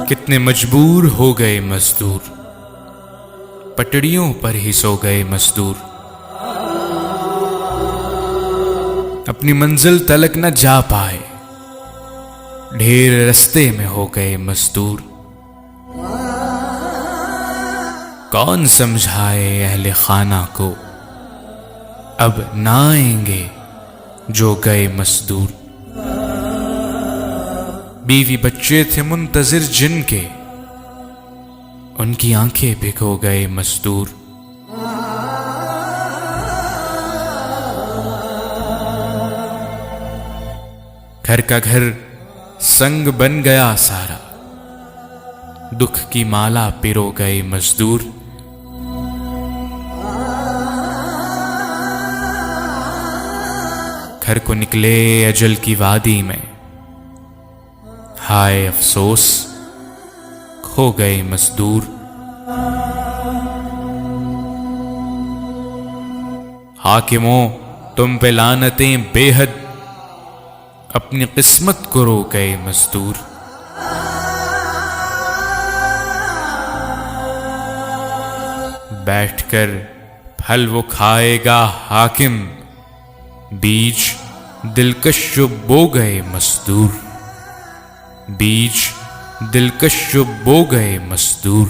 कितने मजबूर हो गए मजदूर, पटड़ियों पर ही सो गए मजदूर, अपनी मंजिल तलक न जा पाए, ढेर रास्ते में हो गए मजदूर। कौन समझाए अहले खाना को, अब ना आएंगे जो गए मजदूर। बीवी बच्चे थे मुंतजिर जिनके, उनकी आंखें भिगो गए मजदूर। घर का घर संग बन गया सारा, दुख की माला पिरो गए मजदूर। घर को निकले अजल की वादी में, हाय अफसोस खो गए मजदूर। हाकिमों तुम पे लानतें बेहद, अपनी किस्मत को रो गए मजदूर। बैठकर फल वो खाएगा हाकिम, बीज दिलकश जो बो गए मजदूर। बीज दिलकश जो बो गए मजदूर।